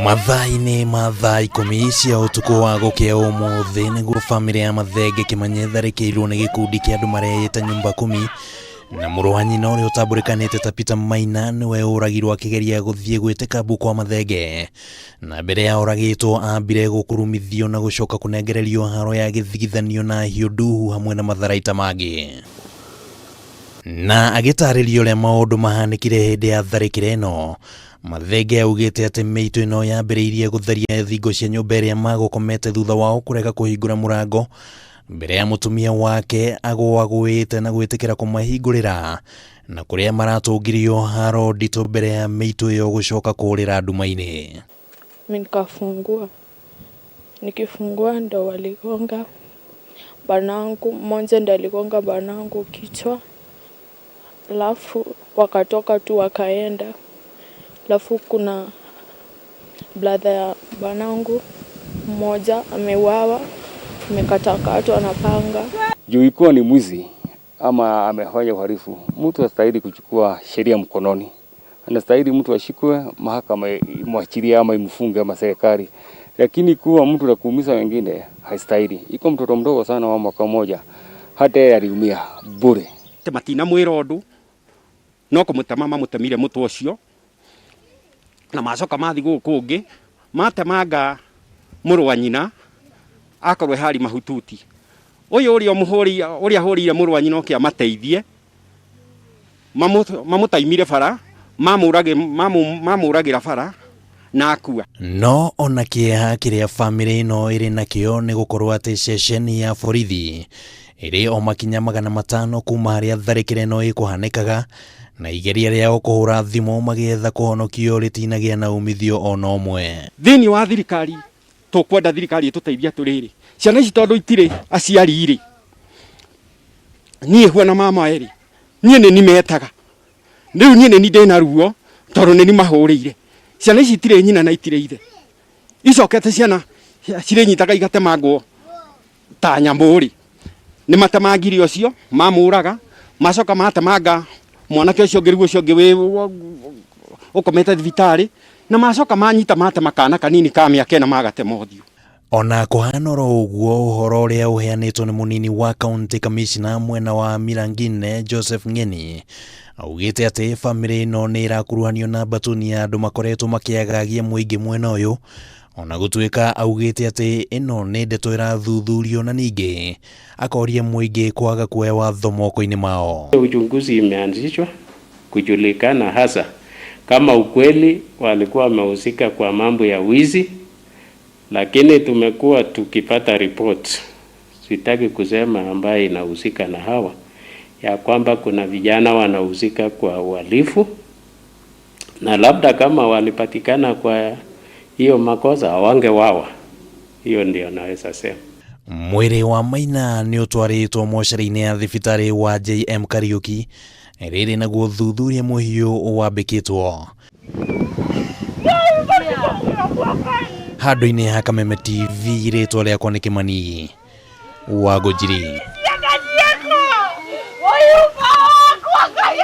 Mathaa-inĩ ma thaa 10 cia utuku wa gũkĩa ũmũthĩ nĩguo bamĩrĩ ya Mathenge Kameme tharĩkĩirwo nĩ gĩkundi kĩa andũ mareyĩta nyumba 10 na mũrũ wa nyina ũrĩa ũtambũrĩkanĩte ta Peter Maina nĩwe ũragirwo akĩgeria gũthiĩ gwĩtĩka mbu kwa Mathenge, na mbere ya ũragĩtwo ambire gũkurumithio na gũcoka kũnengererio haro ya gĩthigithanio na hiũ nduhu hamwe na matharaita mangĩ. Na agĩtarĩrio ũrĩa maũndũ mahanĩkire hĩndĩ ya tharĩkĩra ĩno, Mathenge augĩte atĩ mĩito ĩno yambĩrĩirie gũtharia thingo cia nyũmba ĩrĩa magũkomete thutha wao kũrega kũhingũra mũrango mbere ya mũtumia wake agwagwĩte na gwĩtĩkĩra kũmahingũrĩra, na kũrĩa maratũngirio haro nditũ mbere ya mĩito ĩyo gũcoka kũrĩra nduma-inĩ. Nikifungua ndo waligonga banangu, mmoja ndo aligonga banangu kichwa, alafu wakatoka tu wakaenda. Alafu kuna brother ya banangu mmoja ameuawa, amekatakatwa na panga. Juu ikuwa ni mwizi ama amefanya uhalifu, mtu astahili kuchukua sheria mkononi. Anastahili mtu ashikwe, mahakama imwachilie ama imfunge ama serikali. Lakini kuwa mtu na kuumiza wengine haistahili. Iko mtoto mdogo sana wa mwaka mmoja, hata yeye aliumia bure. Matina mwira undu no kumutama mutamire mutu ucio na macoka mathi gukungi matemanga mũrũ wa nyina akorwe hari mahututi. Uyu uria hurire mũrũ wa nyina okia mateithie mamutaimire bara mamuragira bara na akua. No ona kĩeha kĩrĩa bamĩrĩ ĩno ĩrĩ nakĩo nĩ gũkorwo atĩ ceceni ya borithi ĩrĩ o makinya 500 kuma harĩa tharĩkĩra ĩno ĩkũhanĩkaga, na igeria rĩao kũhũra thimũ magĩetha kũhonokio rĩtinagĩa na umithio ona ũmwe. Thĩinĩ wa thirikari tũkwenda thirikari ĩtũteithia tũrĩrĩ ciana ici tondũ itirĩ aciari irĩ, niĩ huona mama erĩ niĩ nĩ nimetaga rĩu niĩ nĩ ndĩna ruo tondũ nĩ nimahũrĩire ciana ici itirĩ nyina na itirĩ ithe, icokete ciana cirĩnyitaga igatemangwo ta nyamũrĩ. Nĩ matemangire ũcio mamũraga macoka matemanga mwanake ũcio ngĩrigwo ũcio ngĩ ũkomete thibitarĩ na macoka manyita matema kana kanini ka mĩaka ĩna magatema ũthiũ. Ona kũhana oro ũguo, ũhoro ũrĩa ũheanĩtwo nĩ mũnini wa county commissioner mwena wa Mirangine Joseph Ngeni augĩte atĩ bamĩrĩ ĩno nĩ ĩrakuruhanio na mbatuni ya andũ makoretwo makĩagagia mũingĩ mwena ũyũ, ona gũtuĩka augĩte atĩ ĩno nĩ ndeto ĩrathuthurio na ningĩ akoria mũingĩ kwaga kuoya watho moko-inĩ mao. Uchunguzi imeanzishwa kujulikana hasa kama ukweli walikuwa wamehusika kwa mambo ya wizi, lakini tumekuwa tukipata report, sitaki kusema ambaye inahusika na hawa, ya kwamba kuna vijana wanahusika kwa uhalifu, na labda kama walipatikana kwa hiyo makosa wangewawa. Hiyo ndio naweza sema. Mwĩrĩ wa Maina nĩ ũtwarĩtwo mocarĩ-inĩ ya thibitarĩ wa JM Kariuki rĩrĩ naguo thuthuria mũhiũ wambĩkĩtwo. Handũ-inĩ ha Kameme TV rĩtwa rĩakwa nĩ Kĩmani wa Ngũnjiri.